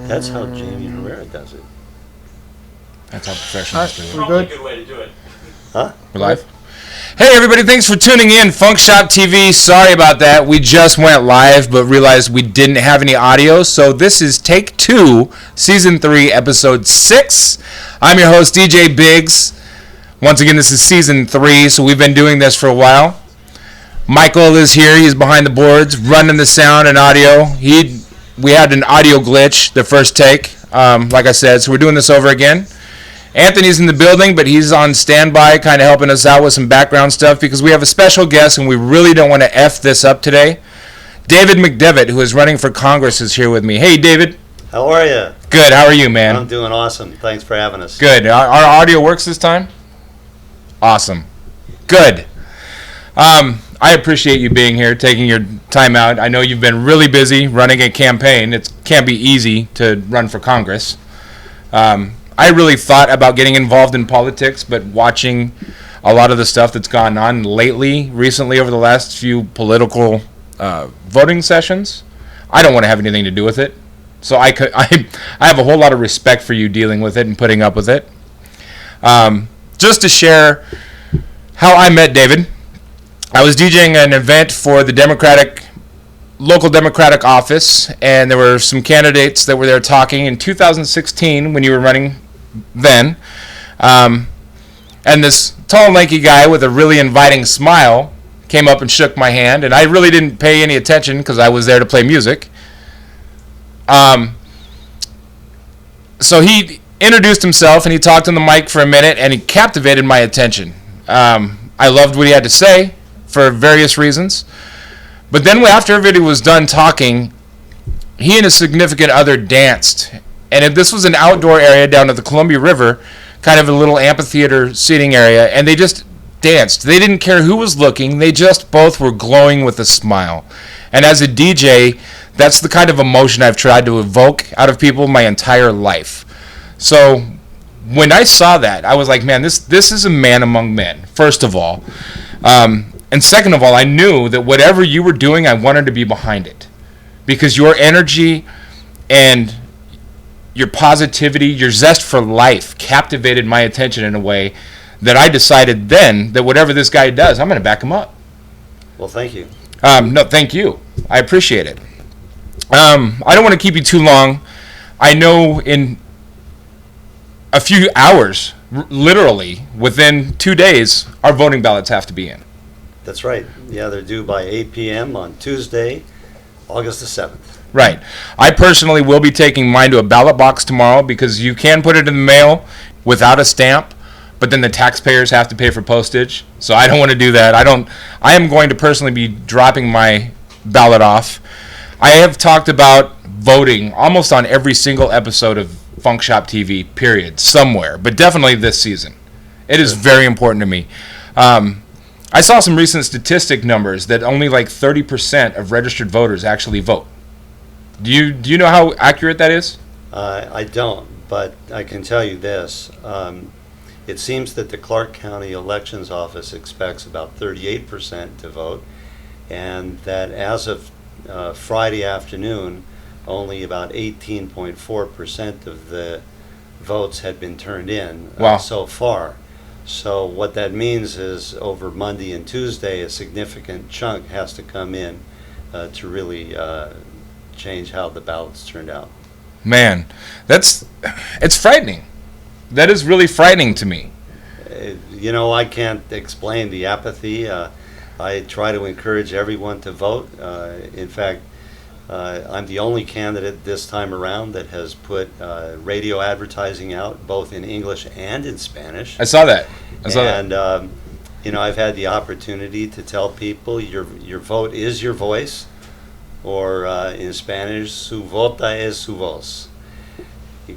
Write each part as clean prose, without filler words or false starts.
That's how Jamie Herrera does it. That's how professionals do it. We're good? A good way to do it. Huh? We're live? Hey everybody, thanks for tuning in. FunkShop TV, sorry about that. We just went live but realized we didn't have any audio. So this is take 2, season 3, episode 6. I'm your host, DJ Biggs. Once again, this is season 3, so we've been doing this for a while. Michael is here. He's behind the boards, running the sound and audio. We had an audio glitch the first take, like I said, so we're doing this over again. Anthony's in the building, but he's on standby, kind of helping us out with some background stuff because we have a special guest and we really don't want to F this up today. David McDevitt, who is running for Congress, is here with me. Hey, David. How are you? Good. How are you, man? I'm doing awesome. Thanks for having us. Good. Our audio works this time? Awesome. Good. I appreciate you being here, taking your time out. I know you've been really busy running a campaign. It can't be easy to run for Congress. I really thought about getting involved in politics, but watching a lot of the stuff that's gone on recently over the last few political voting sessions, I don't want to have anything to do with it. So I have a whole lot of respect for you dealing with it and putting up with it. Just to share how I met David, I was DJing an event for the local Democratic office, and there were some candidates that were there talking in 2016 when you were running then. And this tall, lanky guy with a really inviting smile came up and shook my hand, and I really didn't pay any attention because I was there to play music. So he introduced himself, and he talked on the mic for a minute, and he captivated my attention. I loved what he had to say for various reasons. But then after everybody was done talking, he and his significant other danced. And if this was an outdoor area down at the Columbia River, kind of a little amphitheater seating area, and they just danced. They didn't care who was looking. They just both were glowing with a smile. And as a DJ, that's the kind of emotion I've tried to evoke out of people my entire life. So when I saw that, I was like, man, this is a man among men, first of all. And second of all, I knew that whatever you were doing, I wanted to be behind it. Because your energy and your positivity, your zest for life captivated my attention in a way that I decided then that whatever this guy does, I'm going to back him up. Well, thank you. No, thank you. I appreciate it. I don't want to keep you too long. I know in a few hours, literally within 2 days, our voting ballots have to be in. That's right. Yeah, they're due by 8 p.m. on Tuesday, August the 7th. Right. I personally will be taking mine to a ballot box tomorrow because you can put it in the mail without a stamp, but then the taxpayers have to pay for postage. So I don't want to do that. I am going to personally be dropping my ballot off. I have talked about voting almost on every single episode of FunkShop TV, period, somewhere, but definitely this season. It is very important to me. I saw some recent statistic numbers that only like 30% of registered voters actually vote. Do you know how accurate that is? I don't, but I can tell you this. It seems that the Clark County Elections Office expects about 38% to vote, and that as of Friday afternoon, only about 18.4% of the votes had been turned in Wow. so far. So what that means is over Monday and Tuesday, a significant chunk has to come in to really change how the ballots turned out. Man, it's frightening. That is really frightening to me. I can't explain the apathy. I try to encourage everyone to vote. In fact, I'm the only candidate this time around that has put radio advertising out, both in English and in Spanish. I saw that. And I've had the opportunity to tell people your vote is your voice, or in Spanish, su vota es su voz.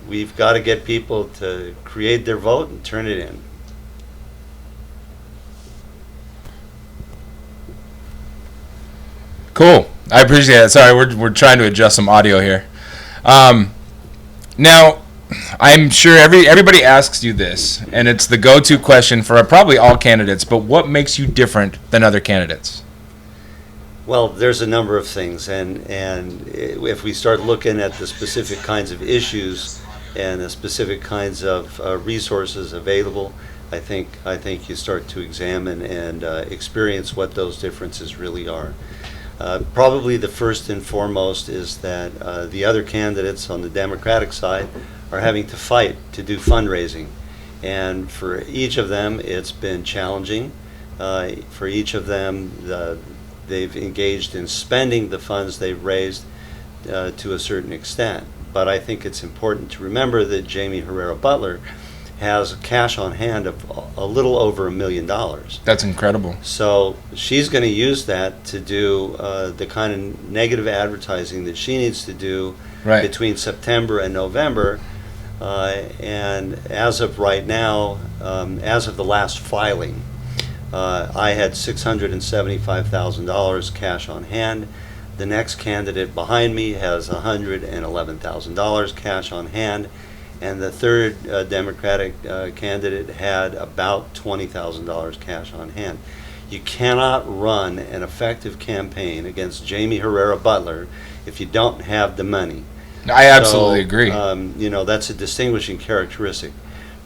We've got to get people to create their vote and turn it in. Cool. I appreciate it. Sorry, we're trying to adjust some audio here. Now, I'm sure everybody asks you this, and it's the go-to question for probably all candidates, but what makes you different than other candidates? Well, there's a number of things, and if we start looking at the specific kinds of issues and the specific kinds of resources available, I think you start to examine and experience what those differences really are. Probably the first and foremost is that the other candidates on the Democratic side are having to fight to do fundraising. And for each of them, it's been challenging. For each of them, they've engaged in spending the funds they've raised to a certain extent. But I think it's important to remember that Jamie Herrera Butler has cash on hand of a little over $1 million. That's incredible. So she's going to use that to do the kind of negative advertising that she needs to do between September and November. And as of right now, as of the last filing, I had $675,000 cash on hand. The next candidate behind me has $111,000 cash on hand. And the third Democratic candidate had about $20,000 cash on hand. You cannot run an effective campaign against Jamie Herrera Butler if you don't have the money. I absolutely agree. That's a distinguishing characteristic.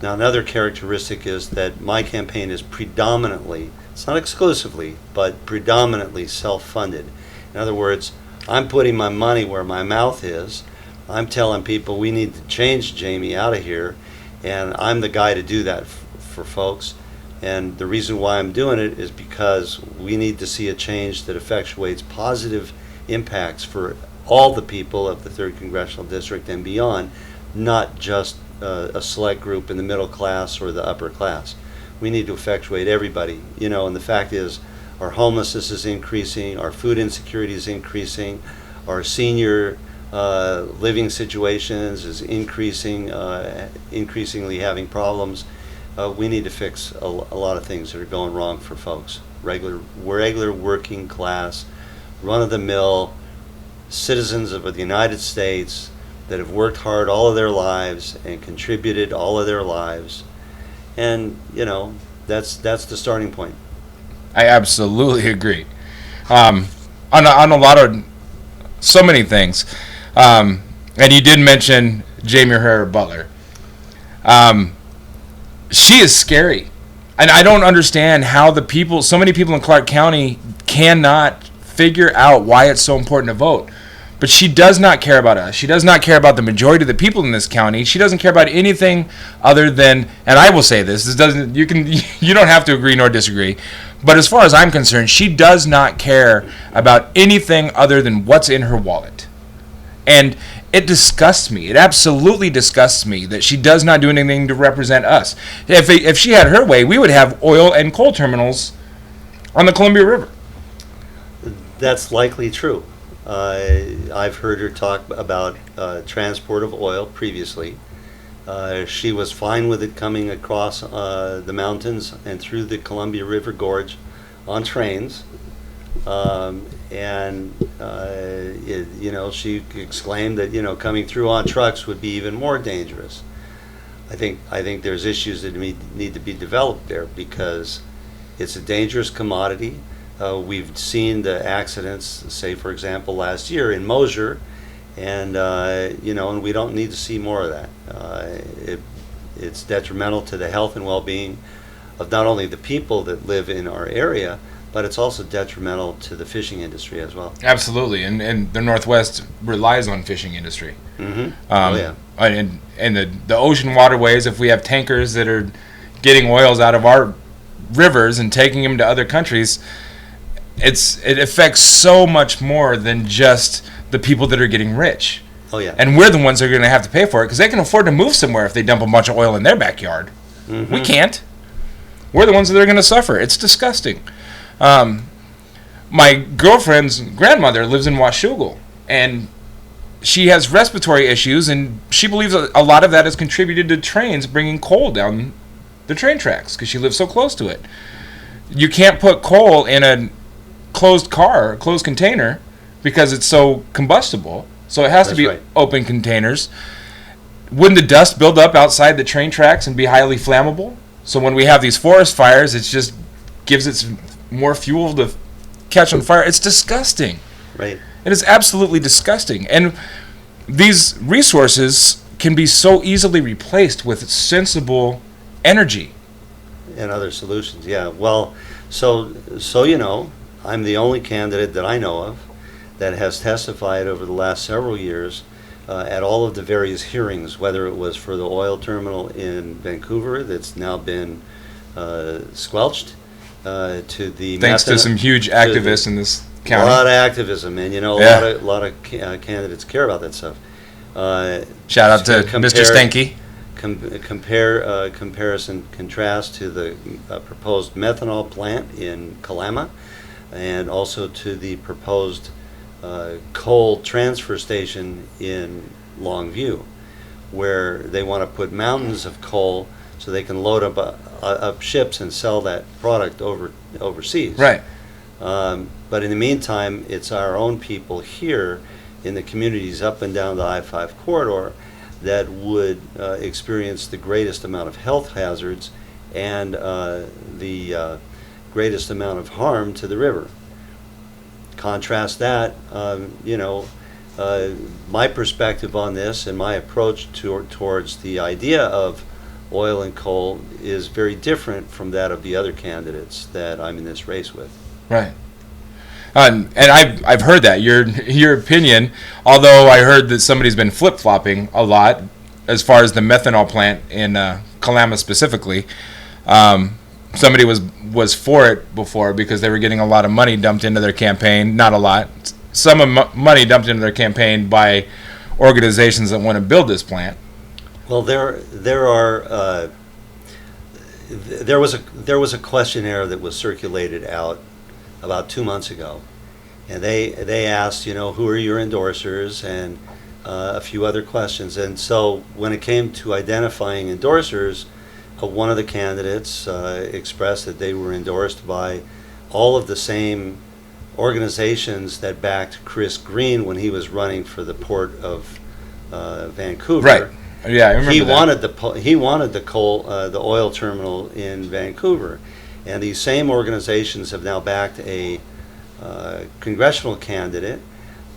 Now, another characteristic is that my campaign is predominantly, it's not exclusively, but predominantly self-funded. In other words, I'm putting my money where my mouth is. I'm telling people we need to change Jamie out of here, and I'm the guy to do that for folks. And the reason why I'm doing it is because we need to see a change that effectuates positive impacts for all the people of the 3rd Congressional District and beyond, not just a select group in the middle class or the upper class. We need to effectuate everybody. And the fact is, our homelessness is increasing, our food insecurity is increasing, our senior living situations is increasingly having problems. We need to fix a lot of things that are going wrong for folks. Regular working class, run-of-the-mill citizens of the United States that have worked hard all of their lives and contributed all of their lives. And, that's the starting point. I absolutely agree. On a lot of, so many things. And you did mention Jamie Herrera Butler. She is scary. And I don't understand how so many people in Clark County cannot figure out why it's so important to vote. But she does not care about us. She does not care about the majority of the people in this county. She doesn't care about anything other than, and I will say this you don't have to agree nor disagree, but as far as I'm concerned, she does not care about anything other than what's in her wallet. And it disgusts me. It absolutely disgusts me that she does not do anything to represent us. If she had her way, we would have oil and coal terminals on the Columbia River. That's likely true. I've heard her talk about transport of oil previously. She was fine with it coming across the mountains and through the Columbia River Gorge on trains. And she exclaimed that coming through on trucks would be even more dangerous. I think there's issues that need to be developed there because it's a dangerous commodity. We've seen the accidents, say for example last year in Mosier, and and we don't need to see more of that. It's detrimental to the health and well-being of not only the people that live in our area, but it's also detrimental to the fishing industry as well. Absolutely, and the Northwest relies on fishing industry. Mm-hmm. Yeah. And the ocean waterways, if we have tankers that are getting oils out of our rivers and taking them to other countries, it affects so much more than just the people that are getting rich. Oh yeah. And we're the ones that are going to have to pay for it because they can afford to move somewhere if they dump a bunch of oil in their backyard. Mm-hmm. We can't. We're the ones that are going to suffer. It's disgusting. My girlfriend's grandmother lives in Washougal, and she has respiratory issues, and she believes a lot of that is contributed to trains bringing coal down the train tracks because she lives so close to it. You can't put coal in a closed container because it's so combustible, so it has to be right. Open containers. Wouldn't the dust build up outside the train tracks and be highly flammable? So when we have these forest fires, it just gives it more fuel to catch on fire. It's disgusting. Right. It is absolutely disgusting. And these resources can be so easily replaced with sensible energy. And other solutions, yeah. Well, so I'm the only candidate that I know of that has testified over the last several years at all of the various hearings, whether it was for the oil terminal in Vancouver that's now been squelched, to the thanks to some huge activists in this county. A lot of activism, and a lot of candidates care about that stuff. Shout out to Mr. Stanky. Contrast to the proposed methanol plant in Kalama, and also to the proposed coal transfer station in Longview, where they want to put mountains of coal so they can load up ships and sell that product overseas. Right. But in the meantime, it's our own people here in the communities up and down the I-5 corridor that would experience the greatest amount of health hazards and the greatest amount of harm to the river. Contrast that, my perspective on this and my approach towards the idea of oil and coal is very different from that of the other candidates that I'm in this race with. Right. And I've heard that your opinion. Although I heard that somebody's been flip-flopping a lot as far as the methanol plant in Kalama specifically. Somebody was for it before because they were getting a lot of money dumped into their campaign. Not a lot. Some money dumped into their campaign by organizations that want to build this plant. Well, there was a questionnaire that was circulated out about 2 months ago, and they asked, who are your endorsers, and a few other questions. And so when it came to identifying endorsers, one of the candidates expressed that they were endorsed by all of the same organizations that backed Chris Green when he was running for the Port of Vancouver. Right. Yeah, I remember he wanted the oil terminal in Vancouver, and these same organizations have now backed a congressional candidate.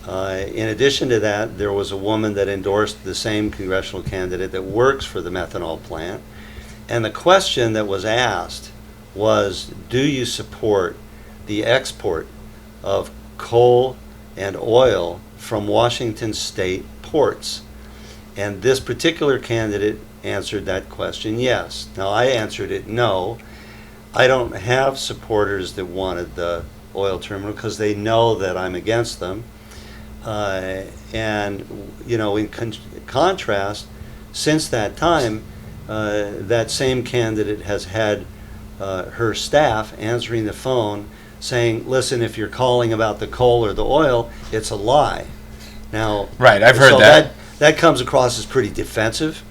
In addition to that, there was a woman that endorsed the same congressional candidate that works for the methanol plant. And the question that was asked was, do you support the export of coal and oil from Washington state ports? And this particular candidate answered that question, yes. Now, I answered it, no. I don't have supporters that wanted the oil terminal because they know that I'm against them. In contrast, since that time, that same candidate has had her staff answering the phone saying, listen, if you're calling about the coal or the oil, it's a lie. Now, Right, I've heard so that. that comes across as pretty defensive,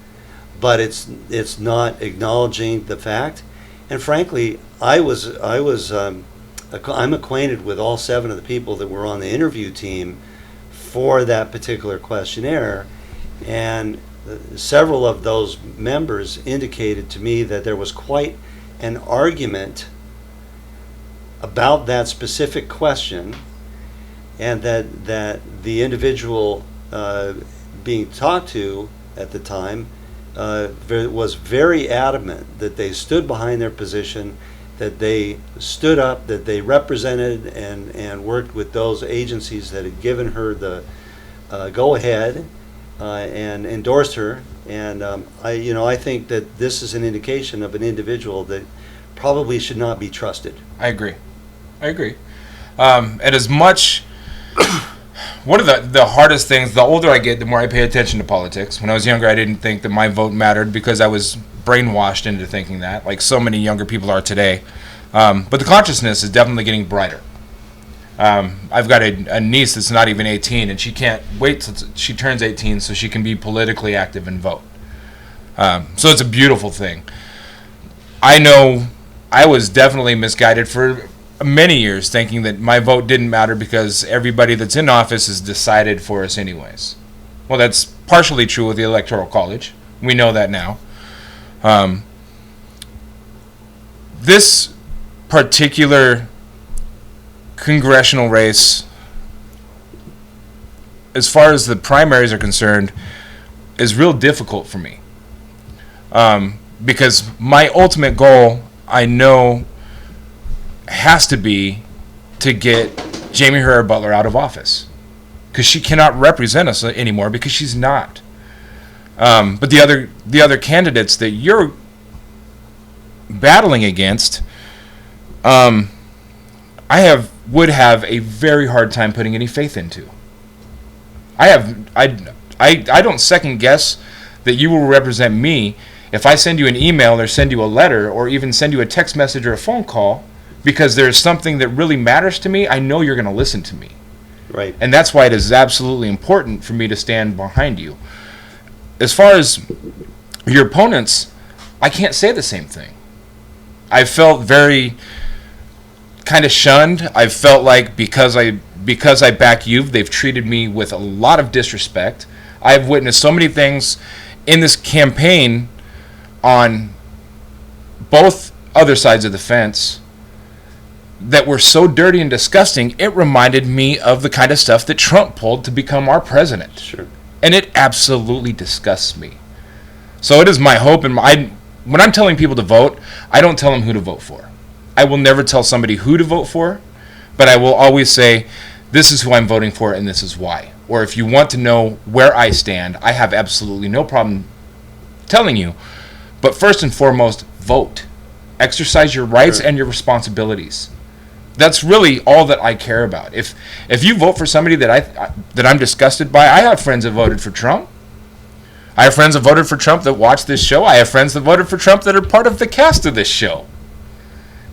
but it's not acknowledging the fact. And frankly, I'm acquainted with all 7 of the people that were on the interview team for that particular questionnaire, and several of those members indicated to me that there was quite an argument about that specific question, and that the individual being talked to at the time was very adamant that they stood behind their position, that they stood up, that they represented and worked with those agencies that had given her the go-ahead and endorsed her. And I think that this is an indication of an individual that probably should not be trusted. I agree. And as much, one of the hardest things, the older I get, the more I pay attention to politics. When I was younger, I didn't think that my vote mattered because I was brainwashed into thinking that, like so many younger people are today. But the consciousness is definitely getting brighter. I've got a niece that's not even 18, and she can't wait till she turns 18 so she can be politically active and vote. So it's a beautiful thing. I know I was definitely misguided for many years, thinking that my vote didn't matter because everybody that's in office is decided for us anyways. Well, that's partially true with the Electoral College. We know that now. This particular congressional race, as far as the primaries are concerned, is real difficult for me. Because my ultimate goal, I know, has to be to get Jamie Herrera Butler out of office, because she cannot represent us anymore because she's not. But the other candidates that you're battling against, I would have a very hard time putting any faith into. I don't second guess that you will represent me if I send you an email or send you a letter or even send you a text message or a phone call, because there's something that really matters to me. I know you're going to listen to me. Right. And that's why it is absolutely important for me to stand behind you. As far as your opponents, I can't say the same thing. I felt very kind of shunned. I felt like because I back you, they've treated me with a lot of disrespect. I've witnessed so many things in this campaign on both other sides of the fence that were so dirty and disgusting, it reminded me of the kind of stuff that Trump pulled to become our president. Sure. And it absolutely disgusts me. So it is my hope, and when I'm telling people to vote, I don't tell them who to vote for. I will never tell somebody who to vote for, but I will always say, this is who I'm voting for and this is why. Or if you want to know where I stand, I have absolutely no problem telling you. But first and foremost, vote. Exercise your rights and your responsibilities. That's really all that I care about. If you vote for somebody that I'm disgusted by, I have friends that voted for Trump. I have friends that voted for Trump that watch this show. I have friends that voted for Trump that are part of the cast of this show.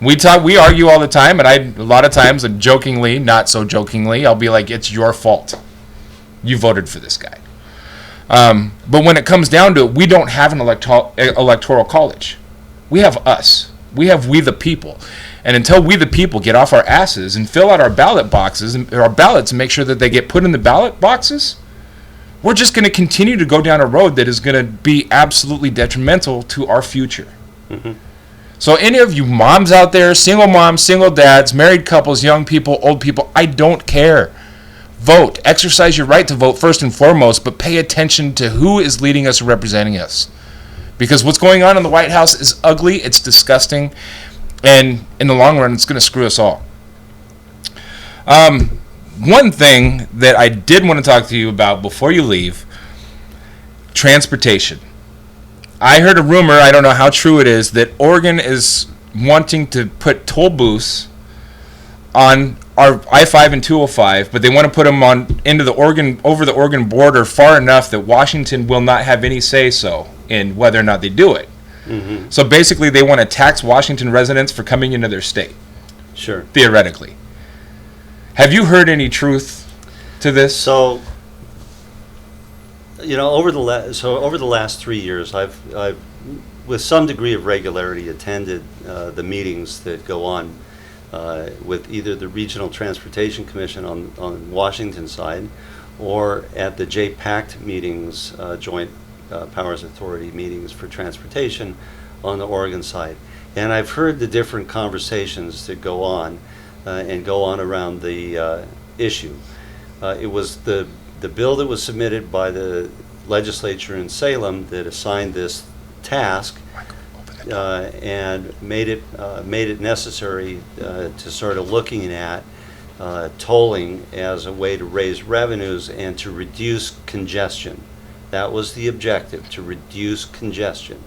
We argue all the time, and a lot of times, jokingly, not so jokingly, I'll be like, it's your fault. You voted for this guy. But when it comes down to it, we don't have an electoral college. We have us. We have we the people. And until we the people get off our asses and fill out our ballot boxes and our ballots and make sure that they get put in the ballot boxes, we're just going to continue to go down a road that is going to be absolutely detrimental to our future. Mm-hmm. So any of you moms out there, single moms, single dads, married couples, young people, old people, I don't care. Vote. Exercise your right to vote first and foremost, but pay attention to who is leading us and representing us. Because what's going on in the White House is ugly, it's disgusting, and in the long run, it's going to screw us all. One thing that I did want to talk to you about before you leave, transportation. I heard a rumor, I don't know how true it is, that Oregon is wanting to put toll booths on our I-5 and 205, but they want to put them over the Oregon border far enough that Washington will not have any say-so in whether or not they do it. Mm-hmm. So basically, they want to tax Washington residents for coming into their state. Sure. theoretically. Have you heard any truth to this? So, over the last 3 years, I've with some degree of regularity attended the meetings that go on with either the Regional Transportation Commission on Washington side, or at the JPACT meetings, Joint Powers Authority meetings for transportation on the Oregon side. And I've heard the different conversations that go on around the issue. It was the bill that was submitted by the legislature in Salem that assigned this task and made it necessary to sort of looking at tolling as a way to raise revenues and to reduce congestion. That was the objective, to reduce congestion.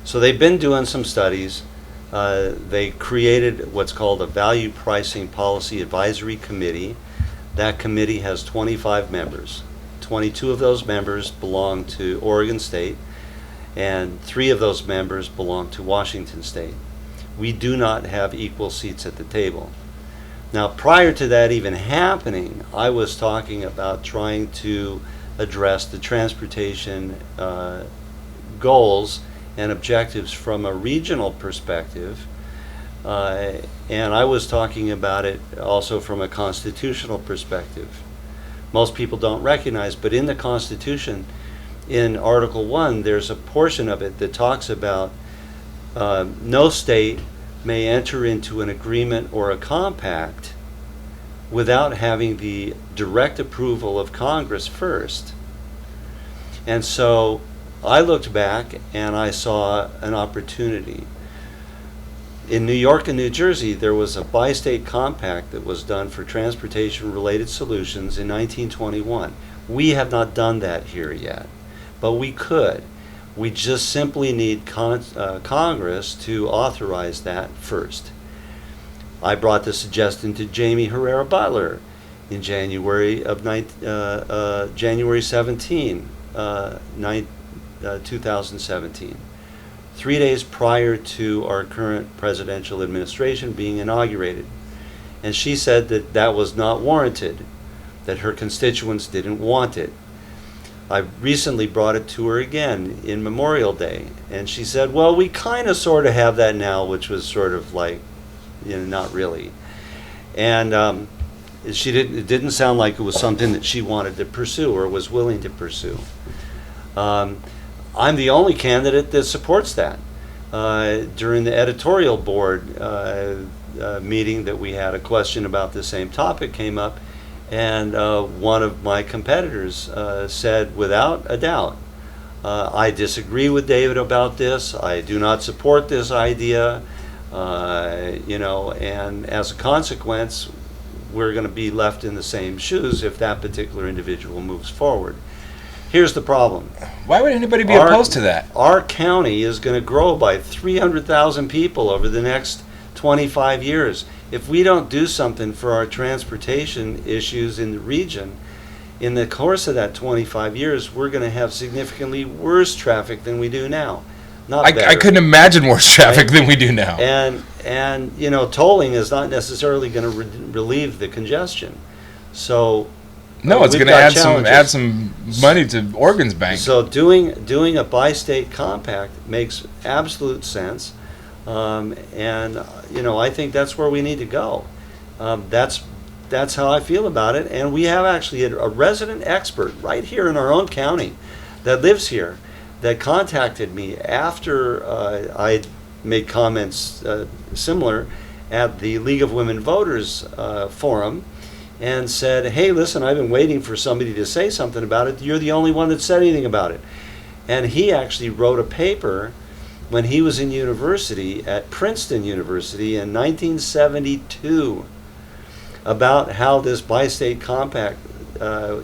So they've been doing some studies. They created what's called a Value Pricing Policy Advisory Committee. That committee has 25 members. 22 of those members belong to Oregon State, and 3 of those members belong to Washington State. We do not have equal seats at the table. Now, prior to that even happening, I was talking about trying to address the transportation goals and objectives from a regional perspective, and I was talking about it also from a constitutional perspective. Most people don't recognize, but in the Constitution, in Article 1, there's a portion of it that talks about no state may enter into an agreement or a compact without having the direct approval of Congress first. And so I looked back and I saw an opportunity. In New York and New Jersey, there was a bi-state compact that was done for transportation-related solutions in 1921. We have not done that here yet, but we could. We just simply need Congress to authorize that first. I brought the suggestion to Jamie Herrera Butler in January 17, 2017, 3 days prior to our current presidential administration being inaugurated. And she said that that was not warranted, that her constituents didn't want it. I recently brought it to her again in Memorial Day, and she said, well, we kind of sort of have that now, which was sort of like, not really. And it didn't sound like it was something that she wanted to pursue or was willing to pursue. I'm the only candidate that supports that. During the editorial board meeting that we had, a question about the same topic came up, and one of my competitors said, without a doubt, I disagree with David about this. I do not support this idea. And as a consequence, we're going to be left in the same shoes if that particular individual moves forward. Here's the problem. Why would anybody be opposed to that? Our county is going to grow by 300,000 people over the next 25 years. If we don't do something for our transportation issues in the region, in the course of that 25 years, we're going to have significantly worse traffic than we do now. Not better. I couldn't imagine worse traffic than we do now. And tolling is not necessarily going to relieve the congestion. So no, it's going to add some money to Oregon's bank. So doing a bi-state compact makes absolute sense, and I think that's where we need to go. That's how I feel about it, and we have actually a resident expert right here in our own county that lives here that contacted me after I made comments similar at the League of Women Voters forum, and said, hey, listen, I've been waiting for somebody to say something about it. You're the only one that said anything about it. And he actually wrote a paper when he was in university at Princeton University in 1972 about how this bi-state compact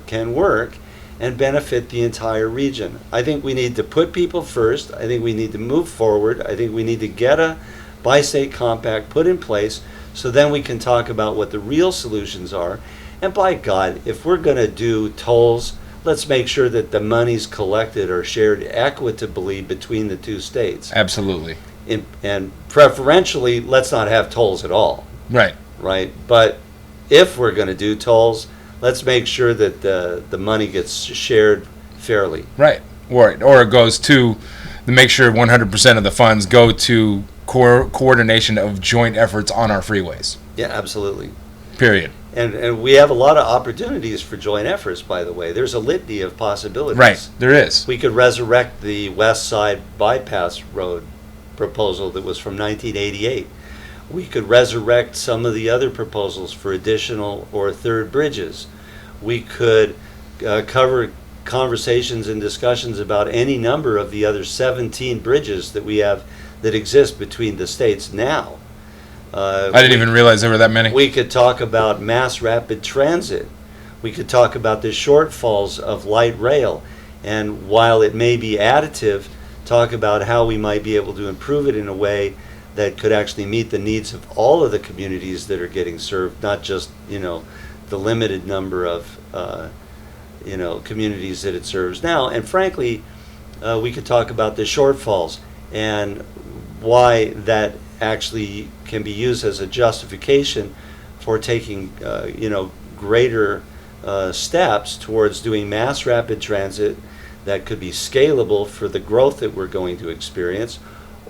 can work and benefit the entire region. I think we need to put people first. I think we need to move forward. I think we need to get a bi-state compact put in place, so then we can talk about what the real solutions are. And by God, if we're going to do tolls, let's make sure that the monies collected are shared equitably between the two states. Absolutely. And preferentially, let's not have tolls at all. Right. right? But if we're going to do tolls, let's make sure that the money gets shared fairly. Right. Or it goes to make sure 100% of the funds go to coordination of joint efforts on our freeways. Yeah, absolutely. Period. And we have a lot of opportunities for joint efforts, by the way. There's a litany of possibilities. Right. There is. We could resurrect the West Side Bypass Road proposal that was from 1988. We could resurrect some of the other proposals for additional or third bridges. We could cover conversations and discussions about any number of the other 17 bridges that we have that exist between the states now. I didn't even realize there were that many. We could talk about mass rapid transit. We could talk about the shortfalls of light rail. And while it may be additive, talk about how we might be able to improve it in a way that could actually meet the needs of all of the communities that are getting served, not just, the limited number of, communities that it serves now. And frankly, we could talk about the shortfalls and why that actually can be used as a justification for taking, greater steps towards doing mass rapid transit that could be scalable for the growth that we're going to experience,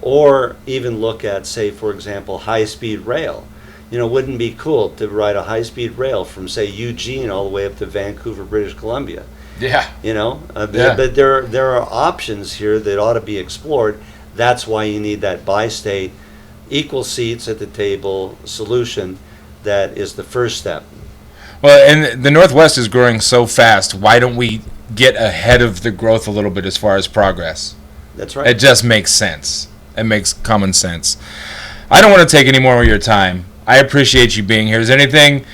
or even look at, say, for example, high-speed rail. Wouldn't it be cool to ride a high-speed rail from, say, Eugene all the way up to Vancouver, British Columbia? Yeah. Yeah. But there are options here that ought to be explored. That's why you need that bi-state, equal seats at the table solution that is the first step. Well, and the Northwest is growing so fast. Why don't we get ahead of the growth a little bit as far as progress? That's right. It just makes sense. It makes common sense. I don't want to take any more of your time. I appreciate you being here. Is there anything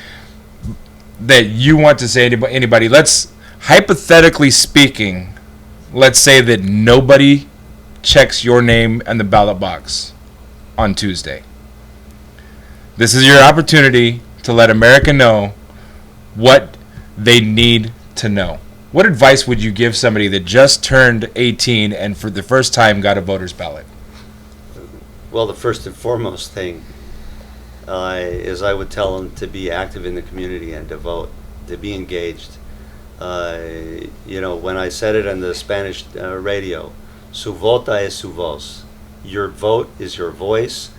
that you want to say to anybody? Let's, hypothetically speaking, let's say that nobody checks your name in the ballot box on Tuesday. This is your opportunity to let America know what they need to know. What advice would you give somebody that just turned 18 and for the first time got a voter's ballot? Well, the first and foremost thing is I would tell them to be active in the community and to vote, to be engaged. When I said it on the Spanish radio, su vota es su voz. Your vote is your voice.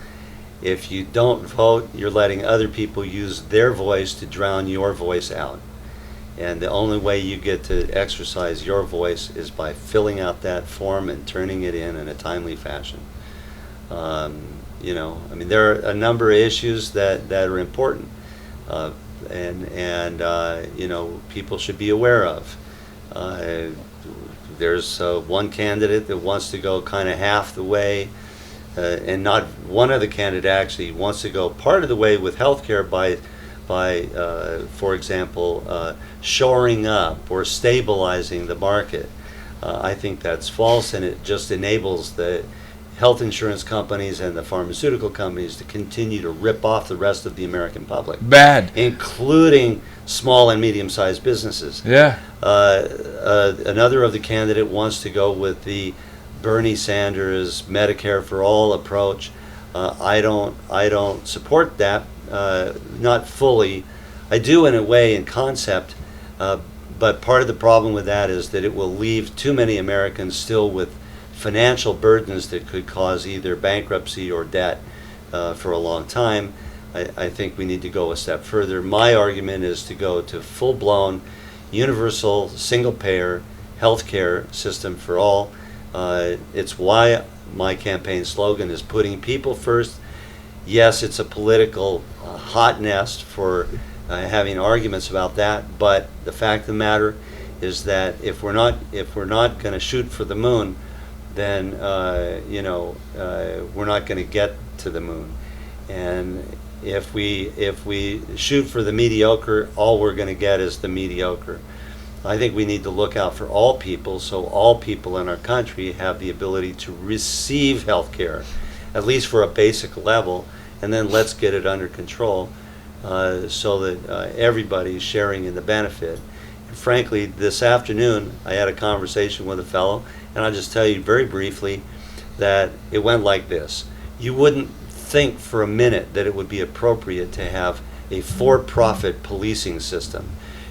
If you don't vote, you're letting other people use their voice to drown your voice out. And the only way you get to exercise your voice is by filling out that form and turning it in a timely fashion. There are a number of issues that are important, and people should be aware of. There's one candidate that wants to go kind of half the way, and not one other candidate actually wants to go part of the way with healthcare by for example, shoring up or stabilizing the market. I think that's false, and it just enables the health insurance companies and the pharmaceutical companies to continue to rip off the rest of the American public. Bad. Including small and medium-sized businesses. Yeah. Another of the candidate wants to go with the Bernie Sanders Medicare for All approach. I don't support that. Not fully. I do in a way, in concept, but part of the problem with that is that it will leave too many Americans still with financial burdens that could cause either bankruptcy or debt for a long time. I think we need to go a step further. My argument is to go to full-blown, universal, single-payer healthcare system for all. It's why my campaign slogan is putting people first. Yes, it's a political hot nest for having arguments about that, but the fact of the matter is that if we're not going to shoot for the moon, then we're not going to get to the moon. And if we shoot for the mediocre, all we're going to get is the mediocre. I think we need to look out for all people, so all people in our country have the ability to receive health care, at least for a basic level, and then let's get it under control so that everybody's sharing in the benefit. And frankly, this afternoon I had a conversation with a fellow, and I'll just tell you very briefly that it went like this. You wouldn't think for a minute that it would be appropriate to have a for-profit policing system.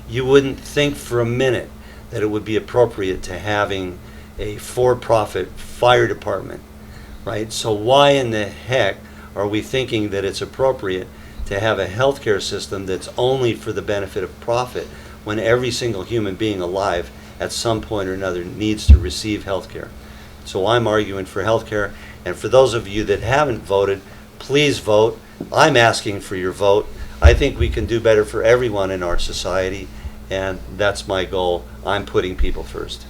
You wouldn't think for a minute that it would be appropriate to having a for-profit fire department, right? So why in the heck are we thinking that it's appropriate to have a healthcare system that's only for the benefit of profit when every single human being alive at some point or another needs to receive healthcare? So I'm arguing for healthcare, and for those of you that haven't voted, please vote. I'm asking for your vote. I think we can do better for everyone in our society, and that's my goal. I'm putting people first.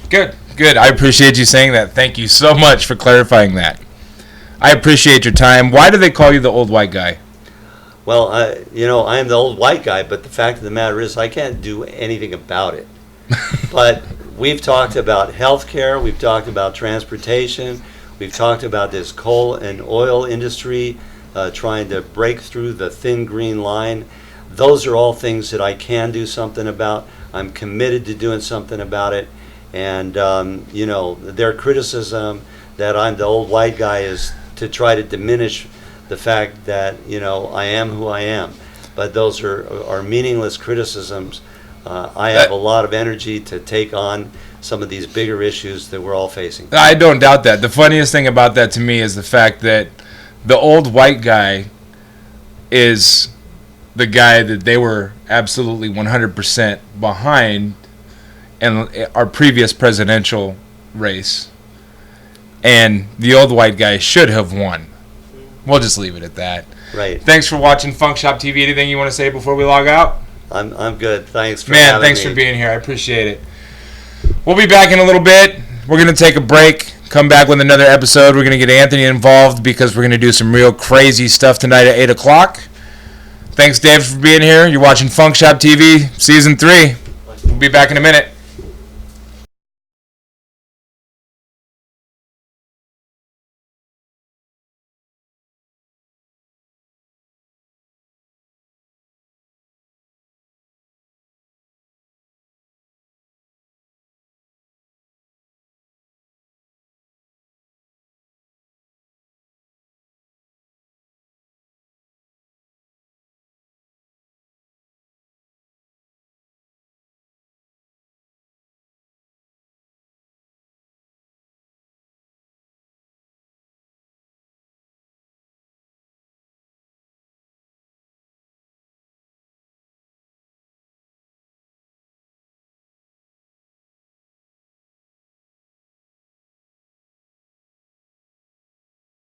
Good, good. I appreciate you saying that. Thank you so much for clarifying that. I appreciate your time. Why do they call you the old white guy? Well, I am the old white guy, but the fact of the matter is I can't do anything about it. But we've talked about healthcare, we've talked about transportation, we've talked about this coal and oil industry trying to break through the thin green line. Those are all things that I can do something about. I'm committed to doing something about it. And, their criticism that I'm the old white guy is to try to diminish the fact that, I am who I am. But those are meaningless criticisms. I have a lot of energy to take on some of these bigger issues that we're all facing. I don't doubt that. The funniest thing about that to me is the fact that the old white guy is the guy that they were absolutely 100% behind in our previous presidential race. And the old white guy should have won. We'll just leave it at that. Right. Thanks for watching FunkShop TV. Anything you want to say before we log out? I'm good. Thanks for having me. Thanks for being here. I appreciate it. We'll be back in a little bit. We're going to take a break, come back with another episode. We're going to get Anthony involved because we're going to do some real crazy stuff tonight at 8 o'clock. Thanks, Dave, for being here. You're watching FunkShop TV Season 3. We'll be back in a minute.